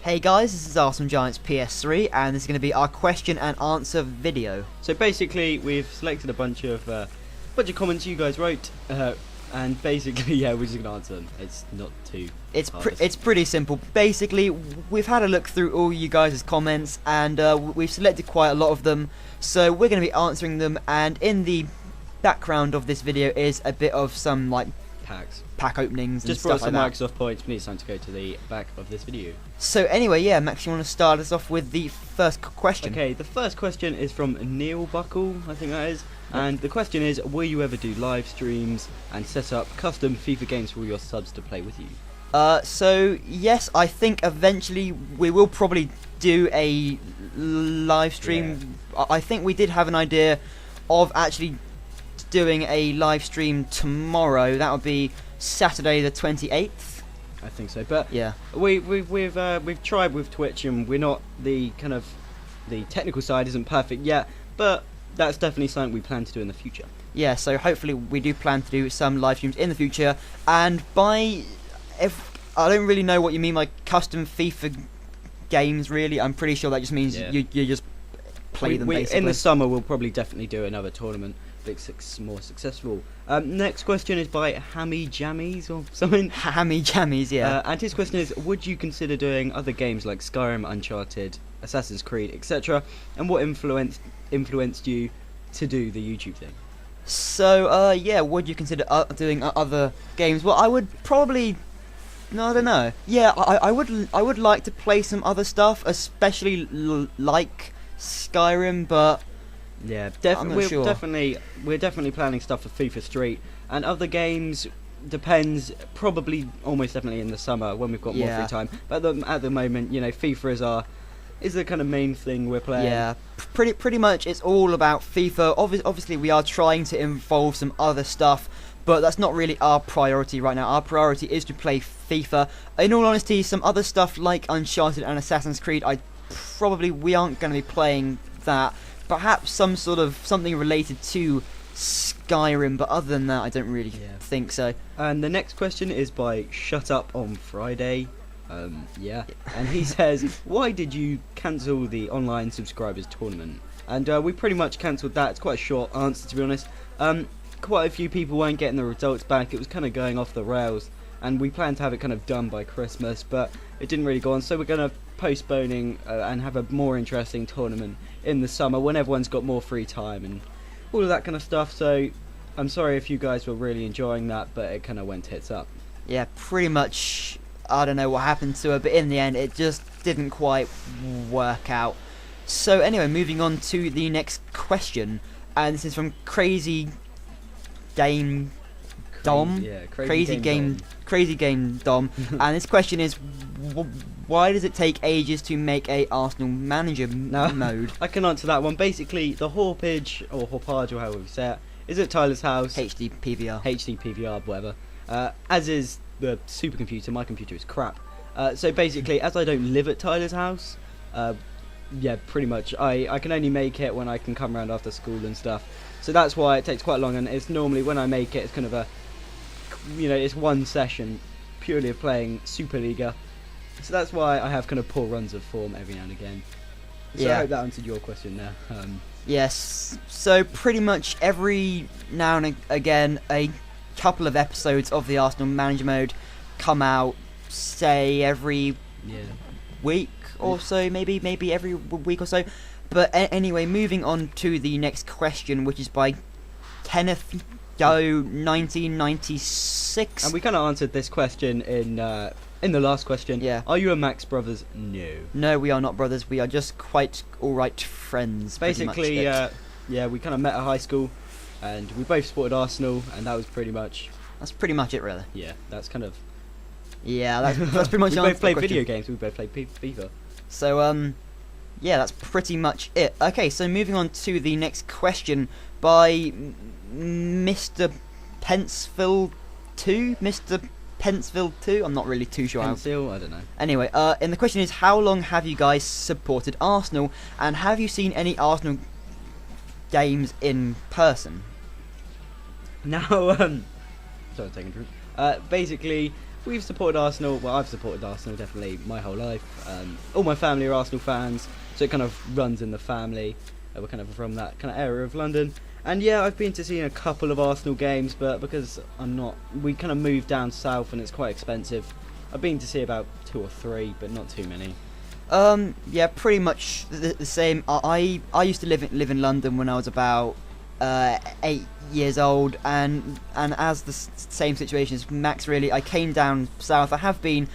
Hey guys, this is ArsenalGiantsPs3 and this is going to be our question and answer video. So basically, we've selected a bunch of comments you guys wrote, and basically, yeah, we're just gonna answer them. It's not too. It's pretty simple. Basically, we've had a look through all you guys' comments and we've selected quite a lot of them. So we're going to be answering them, and in the background of this video is a bit of some like pack openings and just stuff brought like some that. Microsoft points, but it's time to go to the back of this video. So anyway, yeah, Max, you want to start us off with the first question? Okay, the first question is from Neil Buckle, I think that is. And the question is, will you ever do live streams and set up custom FIFA games for all your subs to play with you? So yes, I think eventually we will probably do a live stream. Yeah. I think we did have an idea of actually doing a live stream tomorrow. That would be Saturday the 28th. I think so, but yeah, we've tried with Twitch, and we're not the technical side isn't perfect yet, but that's definitely something we plan to do in the future. Yeah, so hopefully we do plan to do some live streams in the future, and I don't really know what you mean by custom FIFA games. Really, I'm pretty sure that just means you just play them. Basically, in the summer we'll probably definitely do another tournament. More successful. Next question is by Hammy Jammies or something. Hammy Jammies, yeah. And his question is, would you consider doing other games like Skyrim, Uncharted, Assassin's Creed, etc.? And what influenced you to do the YouTube thing? So, yeah, would you consider doing other games? Well, I would probably. No, I don't know. Yeah, I would like to play some other stuff, especially like Skyrim, but. Yeah, sure. We're definitely planning stuff for FIFA Street, and other games depends. Probably almost definitely in the summer when we've got more free time. But at the moment, you know, FIFA is the kind of main thing we're playing. Yeah, pretty much it's all about FIFA. Obviously, we are trying to involve some other stuff, but that's not really our priority right now. Our priority is to play FIFA. In all honesty, some other stuff like Uncharted and Assassin's Creed, we aren't going to be playing that. Perhaps something related to Skyrim, but other than that, I don't really think so. And the next question is by Shut Up on Friday. And he says, why did you cancel the online subscribers tournament? And we pretty much cancelled that. It's quite a short answer, to be honest. Quite a few people weren't getting the results back. It was kind of going off the rails, and we planned to have it kind of done by Christmas, but it didn't really go on. So we're going to postponing and have a more interesting tournament in the summer when everyone's got more free time and all of that kind of stuff. So I'm sorry if you guys were really enjoying that, but it kind of went tits up. Yeah, pretty much. I don't know what happened to it, but in the end it just didn't quite work out. So anyway, moving on to the next question, and this is from Crazy Game Dom. Crazy Game Dom. And this question is, why does it take ages to make a Arsenal manager mode? I can answer that one. Basically, the Horpage or Horpage or however we say it is at Tyler's house. HD PVR, whatever. As is the supercomputer. My computer is crap. So basically, as I don't live at Tyler's house, yeah, pretty much I can only make it when I can come around after school and stuff. So that's why it takes quite long, and it's normally when I make it, it's kind of a, it's one session purely of playing Superliga. So that's why I have kind of poor runs of form every now and again. So I hope that answered your question there. Yes, so pretty much every now and again a couple of episodes of the Arsenal Manager Mode come out, say every week or so, maybe every week or so. But anyway, moving on to the next question, which is by Kenneth Doe 1996. And we kind of answered this question in the last question. Yeah. Are you and Max brothers? No. No, we are not brothers. We are just quite alright friends. Basically, we kind of met at high school, and we both supported Arsenal, and that was pretty much. That's pretty much it, really. Yeah, that's kind of. Yeah, that's pretty much. We both played video games. We both played FIFA. So yeah, that's pretty much it. Okay, so moving on to the next question by Mr. Pencefield 2. Mr. Pencefield 2. I'm not really too sure. Pencil, I don't know. Anyway, and the question is, how long have you guys supported Arsenal, and have you seen any Arsenal games in person? Now, sorry, I'm taking a drink. Basically, we've supported Arsenal. Well, I've supported Arsenal definitely my whole life. All my family are Arsenal fans, so it kind of runs in the family. We're kind of from that kind of area of London. And yeah, I've been to see a couple of Arsenal games, but because we kind of moved down south and it's quite expensive. I've been to see about 2 or 3, but not too many. Yeah, pretty much the same. I used to live in London when I was about 8 years old, and as the same situation as Max, really, I came down south. I have been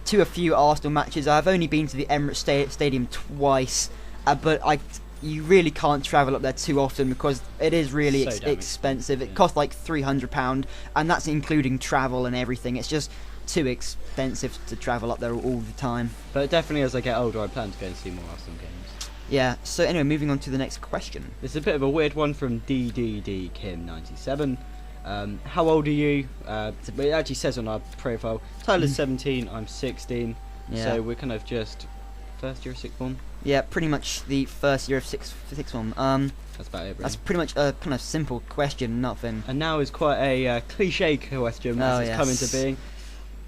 to a few Arsenal matches. I've only been to the Emirates Stadium twice, but you really can't travel up there too often because it is really expensive. It costs like £300, and that's including travel and everything. It's just too expensive to travel up there all the time. But definitely as I get older, I plan to go and see more Arsenal games. Yeah, so anyway, moving on to the next question. This is a bit of a weird one from DDD Kim 97. How old are you? It actually says on our profile, Tyler's 17, I'm 16. Yeah. So we're kind of just first year of sixth form. Yeah, pretty much the first year of sixth form. That's about it, really. That's pretty much a kind of simple question, nothing. And now is quite a cliche question as it's come into being.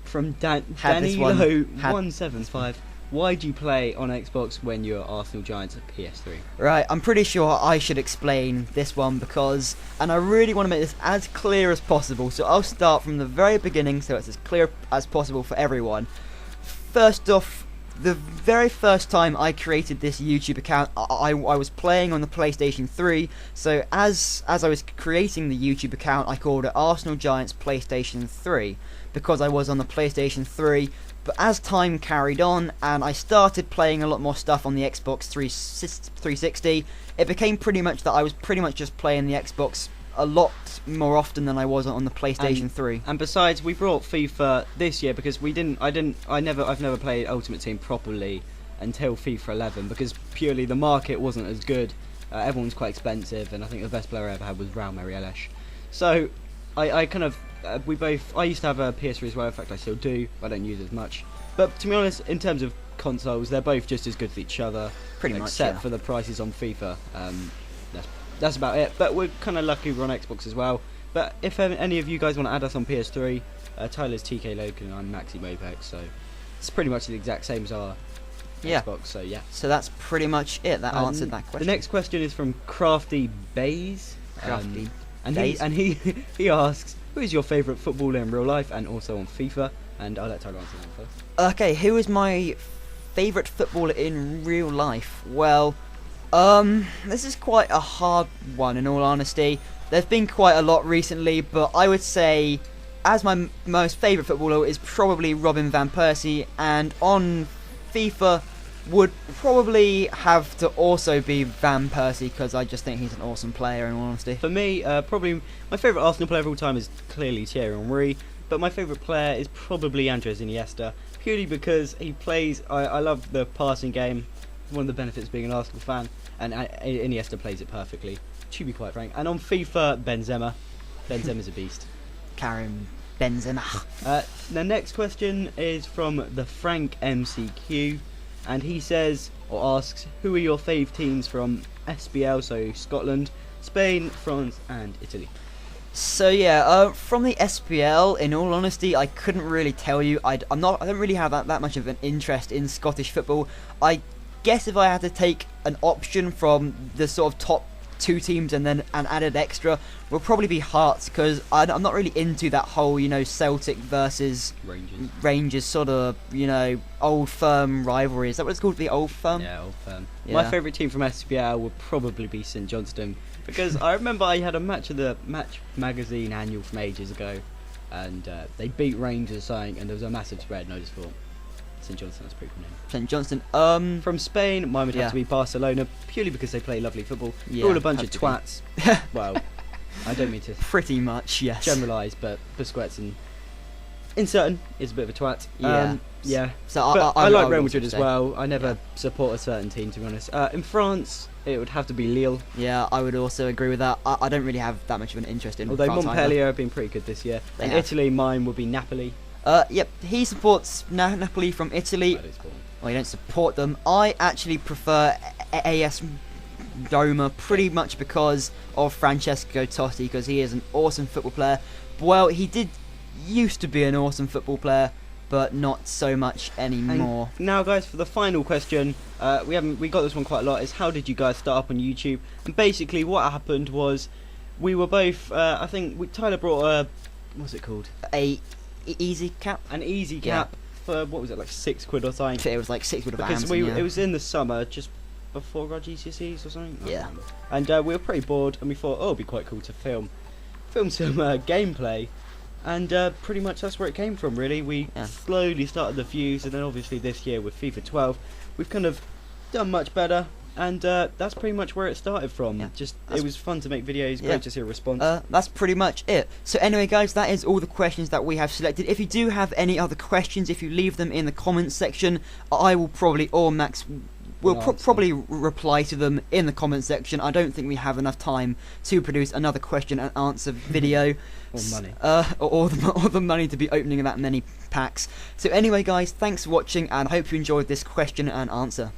From Danilo 175. Why do you play on Xbox when you're Arsenal Giants at PS3? Right, I'm pretty sure I should explain this one because, and I really want to make this as clear as possible, so I'll start from the very beginning so it's as clear as possible for everyone. First off, the very first time I created this YouTube account, I was playing on the PlayStation 3, so as I was creating the YouTube account, I called it Arsenal Giants PlayStation 3, because I was on the PlayStation 3, but as time carried on, and I started playing a lot more stuff on the Xbox 360, it became pretty much that I was pretty much just playing the Xbox a lot more often than I was on the PlayStation 3. And besides, we brought FIFA this year because I've never played Ultimate Team properly until FIFA 11 because purely the market wasn't as good. Everyone's quite expensive, and I think the best player I ever had was Raul Marielesh. So I kind of I used to have a PS3 as well. In fact, I still do. I don't use it as much. But to be honest, in terms of consoles, they're both just as good as each other. Pretty much, except for the prices on FIFA. That's about it. But we're kind of lucky we're on Xbox as well. But if any of you guys want to add us on PS3, Tyler's TK Logan and I'm Maxi Mopex, so it's pretty much the exact same as our Xbox. So yeah. So that's pretty much it. That answered that question. The next question is from Crafty Bays. Crafty. And he asks, who is your favourite footballer in real life and also on FIFA? And I'll let Tyler answer that first. Okay, who is my favourite footballer in real life? Well, this is quite a hard one in all honesty. There's been quite a lot recently, but I would say as my most favourite footballer is probably Robin van Persie, and on FIFA would probably have to also be Van Persie because I just think he's an awesome player in all honesty. For me, probably my favourite Arsenal player of all time is clearly Thierry Henry, but my favourite player is probably Andres Iniesta, purely because he plays, I love the passing game, one of the benefits of being an Arsenal fan, and Iniesta plays it perfectly, to be quite frank. And on FIFA, Benzema's a beast. Karim Benzema. The next question is from the Frank MCQ. And he says, or asks, who are your fave teams from SBL, so Scotland, Spain, France and Italy? So yeah, from the SPL, in all honesty, I couldn't really tell you. I don't really have that much of an interest in Scottish football. I guess if I had to take an option from the sort of top 2 teams and then an added extra, will probably be Hearts, because I'm not really into that whole, Celtic versus Rangers sort of, old firm rivalry. Is that what it's called, the old firm? Yeah, old firm. Yeah. My favourite team from SPL would probably be St Johnstone, because I remember I had a match of the Match Magazine annual from ages ago, and they beat Rangers or something, and there was a massive spread, and I just thought, St Johnstone, that's a pretty cool name. St Johnstone. From Spain, mine would have to be Barcelona, purely because they play lovely football. Yeah, They're all a bunch of twats. Well, I don't mean to pretty much, yes. generalise, but Busquets in certain is a bit of a twat. Yeah. Yeah. So I like Real would Madrid also as say. well. I never support a certain team, to be honest. In France, it would have to be Lille. Yeah, I would also agree with that. I don't really have that much of an interest in Although France Montpellier have been pretty good this year. They In have. Italy, mine would be Napoli. Yep, he supports Napoli from Italy. That is cool. Well, you don't support them. I actually prefer AS Roma pretty much because of Francesco Totti, because he is an awesome football player. Well, he did used to be an awesome football player, but not so much anymore. And now, guys, for the final question, we got this one quite a lot. Is how did you guys start up on YouTube? And basically, what happened was we were both. I think Tyler brought a what's it called? Easy cap. An easy cap for what was it, like £6 or something? It was like £6 because Amazon, it was in the summer, just before our GCSEs or something. Yeah. And we were pretty bored, and we thought, oh, it'd be quite cool to film some gameplay. And pretty much that's where it came from, really. We slowly started the views, and then obviously this year with FIFA 12, we've kind of done much better, and that's pretty much where it started from. Yeah. It was fun to make videos, great to see a response. That's pretty much it. So anyway, guys, that is all the questions that we have selected. If you do have any other questions, if you leave them in the comments section, I will probably, or Max will probably reply to them in the comments section. I don't think we have enough time to produce another question and answer video. Or money. Or the money to be opening that many packs. So anyway, guys, thanks for watching, and I hope you enjoyed this question and answer.